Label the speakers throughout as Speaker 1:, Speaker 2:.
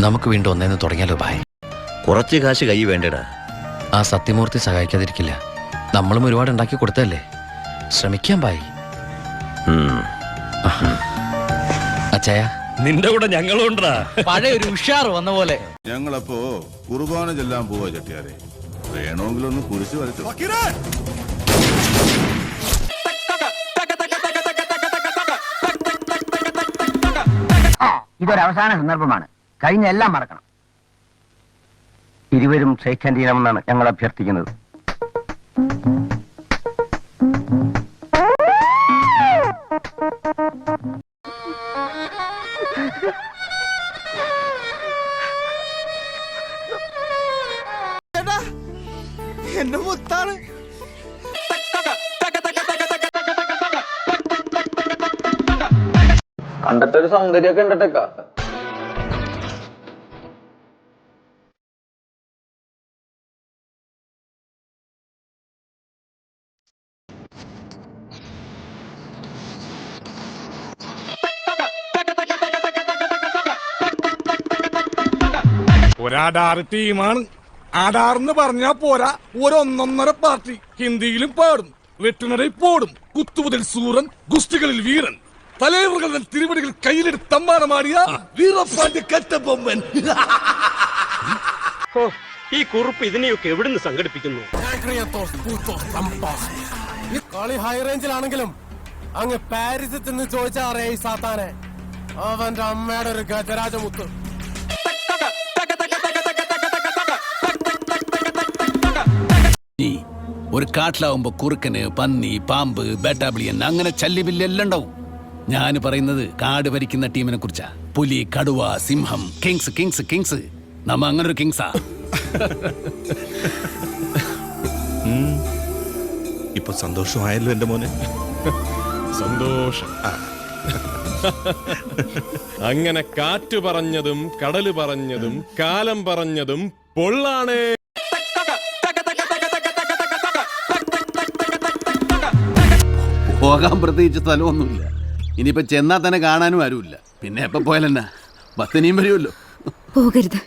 Speaker 1: നമുക്ക് വീണ്ടും ഒന്നേന്ന് തുടങ്ങിയാലോ ഭായ്?
Speaker 2: കുറച്ച് കാശ് കൈ വേണ്ടടാ.
Speaker 1: ആ സത്യമൂർത്തി സഹായിക്കാതിരിക്കില്ല. നമ്മളും ഒരുപാട് ഉണ്ടാക്കി കൊടുത്തല്ലേ. ശ്രമിക്കാം ഭായ്. അച്ചായ,
Speaker 3: നിന്റെ കൂടെ ഞങ്ങളുണ്ടാ.
Speaker 4: പഴയ ഒരു ഉഷാർ വന്ന പോലെ.
Speaker 5: ഞങ്ങളപ്പോ കുർബാന ചെല്ലാൻ പോവാ ചെട്ടിയാരെ. വേണമെങ്കിലൊന്ന് കുരിശ് വരച്ചു.
Speaker 6: ഇതൊരവസാന സന്ദർഭമാണ്. കഴിഞ്ഞ എല്ലാം മറക്കണം. ഇരുവരും ക്ഷയിക്കാൻ ചെയ്യണമെന്നാണ് ഞങ്ങൾ അഭ്യർത്ഥിക്കുന്നത്.
Speaker 4: എന്റെ മുത്താണ്.
Speaker 7: കണ്ടിട്ട് ഒരു സൗന്ദര്യമൊക്കെ ഉണ്ടട്ടേക്കാ.
Speaker 3: ഒരാടാറ് ടീമാണ്. ആടാറെന്ന് പറഞ്ഞാ പോരാ, ഒരൊന്നൊന്നര പാർട്ടി. ഹിന്ദിയിലും പാടും, വെട്ടിനടയിൽ പോടും. കുത്തുമുതൽ സൂരൻ, ഗുസ്തികളിൽ വീരൻ, തലവറുകൾ തിരുവടികൾ കയ്യിലെടുത്ത് തമ്മാനമാടിയ വീരപ്പാന്റെ കറ്റബൊമ്മൻ.
Speaker 8: ഈ കുറിപ്പ് ഇതിനെയൊക്കെ എവിടുന്ന് സംഘടിപ്പിക്കുന്നു?
Speaker 9: ഈ കളി ഹൈ റേഞ്ചിലാണെങ്കിലും അങ്ങ് പാരീസിൽ നിന്ന് ചോദിച്ചാ അറിയാം ഈ സാത്താനെ. അവന്റെ അമ്മയുടെ ഒരു ഗജരാജമുത്ത്.
Speaker 10: ഒരു കാട്ടിലാവുമ്പോ കുറുക്കന്, പന്നി, പാമ്പ്, ബേട്ടാബിളിയൻ അങ്ങനെ ചല്ലിബില്ലെല്ലാം ഉണ്ടാവും. ഞാൻ പറയുന്നത് കാട് ഭരിക്കുന്ന ടീമിനെ കുറിച്ചാ. പുലി, കടുവ, സിംഹം, കിങ്സ് കിങ്സ് കിങ്സ്. നമ്മ അങ്ങനൊരു കിങ്സാ.
Speaker 3: ഇപ്പൊ സന്തോഷമായല്ലോ എന്റെ മോനെ.
Speaker 11: സന്തോഷം. അങ്ങനെ കാറ്റ് പറഞ്ഞതും കടല് പറഞ്ഞതും കാലം പറഞ്ഞതും പൊള്ളാണേ.
Speaker 10: പോകാൻ പ്രത്യേകിച്ച് സ്ഥലമൊന്നുമില്ല. ഇനിയിപ്പോ ചെന്നാ തന്നെ കാണാനും ആരുമില്ല. പിന്നെ എപ്പോ പോയാലെന്നാ, ബസ്സിനിയും വരുമല്ലോ.
Speaker 12: പോകരുത്.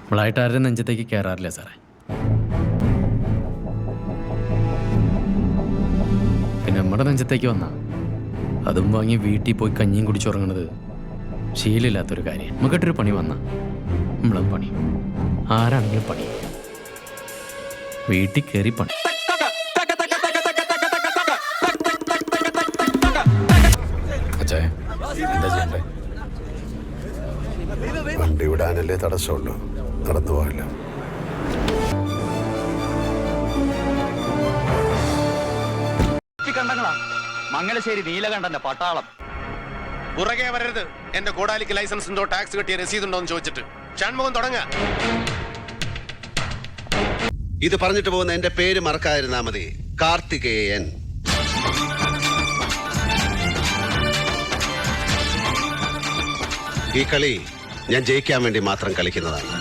Speaker 1: നമ്മളായിട്ട് ആരുടെ നെഞ്ചത്തേക്ക് കയറാറില്ല സാറേ. പിന്നെ നമ്മുടെ നെഞ്ചത്തേക്ക് വന്നാ അതും വാങ്ങി വീട്ടിൽ പോയി കഞ്ഞിയും കുടിച്ചുറങ്ങണത് ശീലമില്ലാത്തൊരു കാര്യം. നമുക്കിട്ടൊരു പണി വന്നാ നമ്മളും പണി, ആരാണെങ്കിലും പണി, വീട്ടിൽ കയറി പണി. അച്ഛാ, എന്താ ചെയ്യണ്ടേ?
Speaker 5: വണ്ടി വിടാനല്ലേ തടസ്സമുള്ളൂ, നടന്നു പോകില്ല.
Speaker 4: മംഗലശ്ശേരി നീലകണ്ഠന്റെ പട്ടാളം.
Speaker 8: പുറകെ വരരുത്. എന്റെ കോടാലിക്ക് ലൈസൻസ് ഉണ്ടോ, ടാക്സ് കെട്ടിയ രസീതുണ്ടോ എന്ന് ചോദിച്ചിട്ട്. ഷൺമുഖം തുടങ്ങ.
Speaker 2: ഇത് പറഞ്ഞിട്ട് പോകുന്ന എന്റെ പേര് മറക്കാതിരുന്നാ മതി. കാർത്തികേയൻ. ഈ കളി ഞാൻ ജയിക്കാൻ വേണ്ടി മാത്രം കളിക്കുന്നതാണ്.